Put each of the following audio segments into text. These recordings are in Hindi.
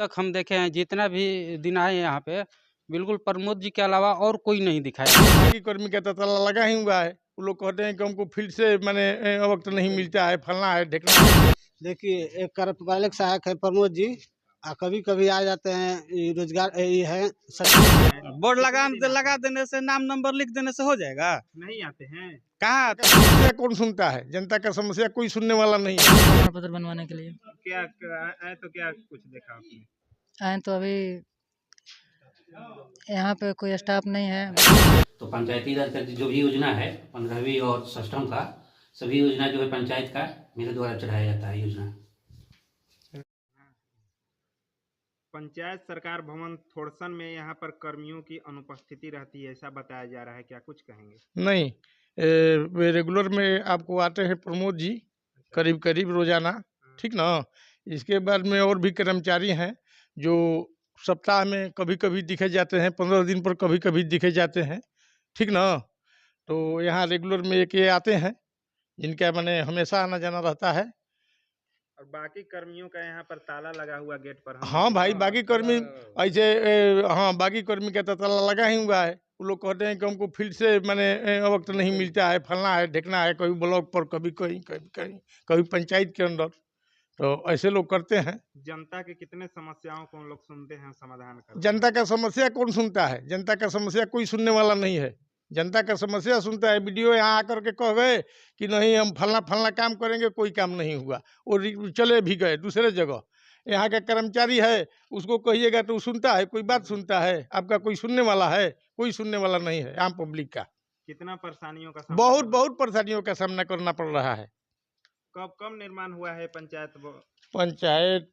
तक हम देखे हैं, जितना भी दिन आए यहाँ पे, बिल्कुल प्रमोद जी के अलावा और कोई नहीं दिखाया। बाकी कर्मी का तो ताला लगा ही हुआ है। वो लोग कहते हैं कि हमको फील्ड से मैंने वक्त नहीं मिलता है, फलना है ढेकना है। देखिए, एक कार्यपालक सहायक है प्रमोद जी, कभी कभी आ जाते हैं। ये रोजगार ये है बोर्ड लगा देने से, नाम नंबर लिख देने से हो जाएगा? नहीं आते हैं। कहाँ आते हैं? समस्या कौन सुनता है? जनता का समस्या कोई सुनने वाला नहीं है। प्रमाण पत्र बनवाने के लिए क्या आए तो क्या कुछ देखा आपने? आए तो अभी यहाँ पे कोई स्टाफ नहीं है। तो पंचायती राज का जो भी योजना है 15वीं और षष्ठम का, सभी योजना जो है पंचायत का मेरे द्वारा चढ़ाया जाता है योजना। पंचायत सरकार भवन थोड़सन में यहाँ पर कर्मियों की अनुपस्थिति रहती है, ऐसा बताया जा रहा है, क्या कुछ कहेंगे? नहीं, वे रेगुलर में आपको आते हैं प्रमोद जी, करीब करीब रोजाना, ठीक ना। इसके बाद में और भी कर्मचारी हैं जो सप्ताह में कभी कभी दिखे जाते हैं, 15 दिन पर कभी कभी दिखे जाते हैं, ठीक ना। तो यहाँ रेगुलर में एक ये आते हैं जिनका मैंने हमेशा आना जाना रहता है। और बाकी कर्मियों का यहाँ पर ताला लगा हुआ गेट पर। हाँ भाई, बाकी कर्मी ऐसे हाँ, बाकी कर्मी का तो ताला लगा ही हुआ है। वो लोग कहते हैं कि हमको फील्ड से मैंने वक्त नहीं मिलता है, फलना है ढेकना है, कभी ब्लॉक पर, कभी कहीं कभी कहीं, कभी पंचायत के अंदर। तो ऐसे लोग करते हैं। जनता के कितने समस्याओं को उन लोग सुनते हैं, समाधान करते हैं? जनता का समस्या कौन सुनता है? जनता का समस्या कोई सुनने वाला नहीं है। जनता का समस्या सुनता है वीडियो यहाँ आकर के कह गए कि नहीं हम फलना फलना काम करेंगे, कोई काम नहीं हुआ, वो चले भी गए दूसरे जगह। यहाँ का कर्मचारी है, उसको कहिएगा तो सुनता है, कोई बात सुनता है? आपका कोई सुनने वाला है? कोई सुनने वाला नहीं है आम पब्लिक का। कितना परेशानियों का बहुत बहुत परेशानियों का सामना करना पड़ रहा है। कब कब निर्माण हुआ है पंचायत पंचायत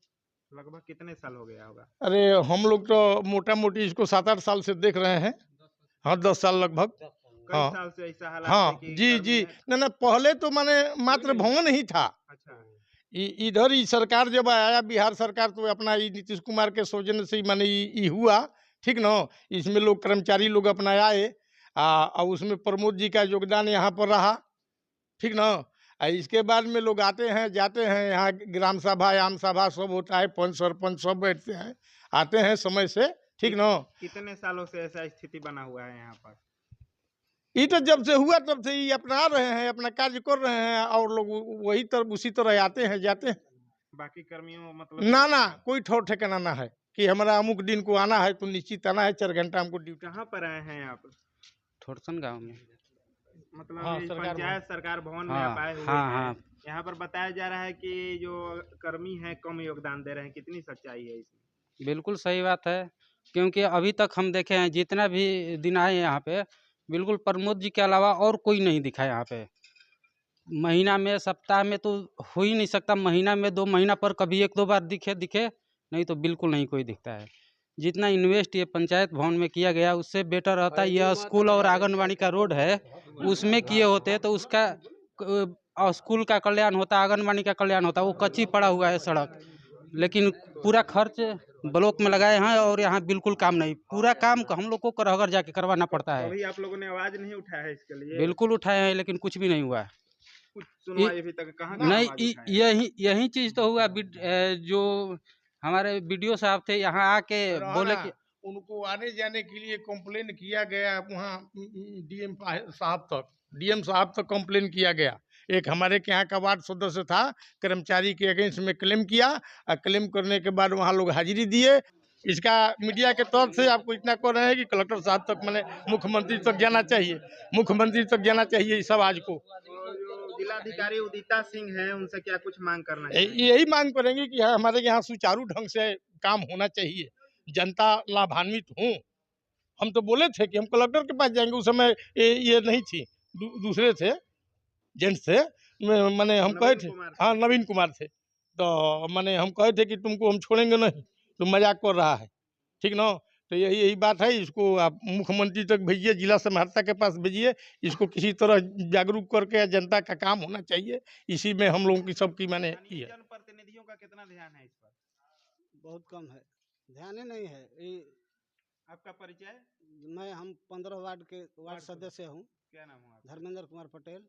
लगभग कितने साल हो गया होगा? अरे हम लोग तो मोटा मोटी इसको 7-8 साल से देख रहे हैं। हाँ, 10 साल लगभग। कई हाँ साल से ऐसा हालात हाँ है कि जी जी। ना पहले तो माने मात्र भवन ही था। अच्छा, इधर ही सरकार जब आया बिहार सरकार, तो अपना नीतीश कुमार के सौजन्य से माने ये हुआ, ठीक ना। इसमें लोग कर्मचारी लोग अपना आए और उसमें प्रमोद जी का योगदान यहाँ पर रहा, ठीक ना। इसके बाद में लोग आते हैं जाते हैं, यहाँ ग्राम सभा आम सभा सब होता है, पंच सरपंच सब बैठते हैं, आते हैं समय से, ठीक ना। कितने सालों से ऐसा स्थिति बना हुआ है यहाँ पर? ये तो जब से हुआ तब से ये अपना रहे हैं, अपना कार्य कर रहे हैं, और लोग वही तरह उसी तरह आते हैं जाते हैं। बाकी कर्मियों मतलब ना कोई ठौर ठिकाना ना है कि हमारा अमुक दिन को आना है तो निश्चित आना है, 4 घंटा हमको ड्यूटी। कहाँ पर आए हैं आप? थोड़सन गांव में, मतलब हाँ, इस सरकार पंचायत सरकार भवन में हाँ, आप आए हुए हाँ, हैं। हाँ। यहाँ पर बताया जा रहा है कि जो कर्मी हैं कम योगदान दे रहे हैं, कितनी सच्चाई है इसमें? बिल्कुल सही बात है, क्योंकि अभी तक हम देखे हैं, जितना भी दिन आए यहाँ पे, बिल्कुल प्रमोद जी के अलावा और कोई नहीं दिखा यहाँ पे। महीना में सप्ताह में तो हो ही नहीं सकता, महीना में 2 महीना पर कभी 1-2 बार दिखे, नहीं तो बिल्कुल नहीं कोई दिखता है। जितना इन्वेस्ट ये पंचायत भवन में किया गया उससे बेटर रहता, यह स्कूल और आंगनबाड़ी का रोड है, उसमें किए होते तो उसका स्कूल का कल्याण होता, आंगनबाड़ी का कल्याण होता। वो कच्ची पड़ा हुआ है सड़क, लेकिन पूरा खर्च ब्लॉक में लगाए हैं और यहाँ बिल्कुल काम नहीं। पूरा काम हम लोग को करहगर जाके करवाना पड़ता है। अभी आप लोगों ने आवाज नहीं उठाया है इसके लिए? बिल्कुल उठाए हैं, लेकिन कुछ भी नहीं हुआ है। कुछ सुनवाई अभी तक कहाँ नहीं, यही चीज तो हुआ। जो हमारे बीडीओ साहब थे यहाँ आके बोले कि उनको आने जाने के लिए कंप्लेन किया गया वहाँ डीएम साहब तक कंप्लेन किया गया। एक हमारे के यहाँ का वार्ड सदस्य था, कर्मचारी के अगेंस्ट में क्लेम किया, और क्लेम करने के बाद वहाँ लोग हाजिरी दिए। इसका मीडिया के तौर से आपको इतना कह रहे हैं कि कलेक्टर साहब तक, मैंने मुख्यमंत्री तक जाना चाहिए, मुख्यमंत्री तक जाना चाहिए इस आवाज को। जिलाधिकारी उदिता सिंह हैं, उनसे क्या कुछ मांग करना है? यही मांग करेंगे कि हमारे यहाँ सुचारू ढंग से काम होना चाहिए, जनता लाभान्वित हो। हम तो बोले थे कि हम कलेक्टर के पास जाएंगे, उस समय ये नहीं थी, दूसरे थे जेंट्स थे, मैंने हम कहे थे, हाँ नवीन कुमार थे। तो मैंने हम कहे थे कि तुमको हम छोड़ेंगे नहीं, तो मजाक कर रहा है, ठीक ना। तो यही बात है, इसको आप मुख्यमंत्री तक भेजिए, जिला समाहर्ता के पास भेजिए, इसको किसी तरह जागरूक करके जनता का काम होना चाहिए। इसी में हम लोगों की सबकी मैंने की है। जनप्रतिनिधियों का कितना ध्यान है इस पर? बहुत कम है, ध्यान ही नहीं है। आपका परिचय? हम 15 वार्ड के वार्ड सदस्य हूँ। क्या नाम हुआ? धर्मेंद्र कुमार पटेल।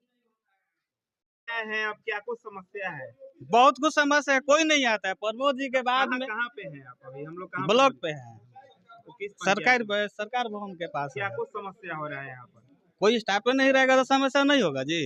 हैं अब क्या कुछ समस्या है? बहुत कुछ समस्या है, कोई नहीं आता है। प्रमोद जी के बाद में कहाँ पे हैं आप अभी? हम लोग कहाँ ब्लॉक पे है, तो किस सरकार पंचायत में? सरकार भवन के पास क्या है। कुछ समस्या हो रहा है यहाँ पर? कोई स्टाफ नहीं रहेगा तो समस्या नहीं होगा जी।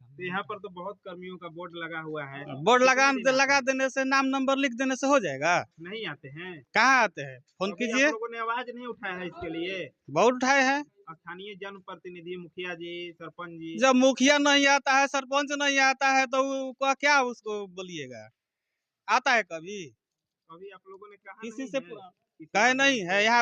तो यहाँ पर तो बहुत कर्मियों का बोर्ड लगा हुआ है। बोर्ड कितने दिन लगा देने से, नाम नंबर लिख देने से हो जाएगा। नहीं आते हैं? कहाँ आते हैं? फोन अभी कीजिए। आप लोगों ने आवाज नहीं उठाया है इसके लिए? बहुत उठाए हैं। स्थानीय जनप्रतिनिधि, मुखिया जी, सरपंच जी। जब मुखिया नहीं आता है, सरपंच नहीं आता है, तो क्या उसको बोलिएगा? आता है कभी? अभी आप लोगों ने कहा किसी नहीं से है? किसी कहे माध्यम नहीं से? है। यहाँ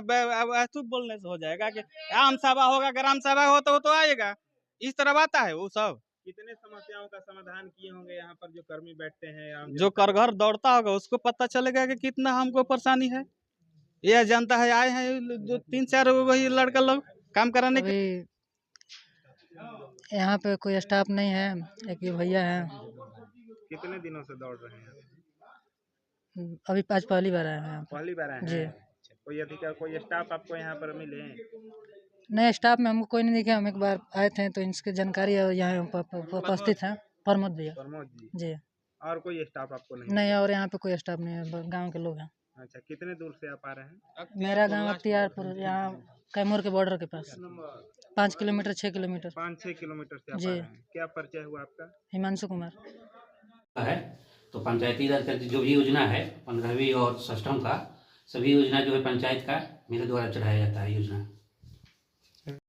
ऐसे बोलने से हो जाएगा कि आम सभा होगा, ग्राम सभा हो तो आएगा। इस तरह आता है वो सब। कितने समस्याओं का समाधान किए होंगे यहाँ पर जो कर्मी बैठते हैं? आम जो कर घर दौड़ता होगा उसको पता चलेगा कि कितना हमको परेशानी है। यह जनता है, आए हैं जो 3-4 वही लड़का लोग काम कराने के। अभी यहाँ पे कोई स्टाफ नहीं है, एक ये भैया हैं। कितने दिनों से दौड़ रहे हैं? अभी आज पहली बार आए हैं यहाँ पहली बार आए जी। हैं? कोई अधिकार, कोई स्टाफ आपको यहाँ पर मिले? नए स्टाफ में हमको कोई नहीं दिखा। हम एक बार आए थे तो इनकी जानकारी है, यहाँ उपस्थित है प्रमोद भैया प्रमोद जी। जी। और कोई स्टाफ आपको नहीं? नहीं, और यहाँ पे कोई स्टाफ नहीं है, गांव के लोग हैं। अच्छा, कितने दूर से आप आ रहे हैं? मेरा गांव अख्तियारपुर, यहाँ कैमूर के बॉर्डर के पास, 5 किलोमीटर 6 किलोमीटर। 5-6 किलोमीटर से आप जी। आ रहे हैं। क्या परिचय हुआ आपका? हिमांशु कुमार है। तो पंचायती राज का जो भी योजना है 15वीं और षष्ठम का, सभी योजना जो है पंचायत का मेरे द्वारा चढ़ाया जाता है योजना।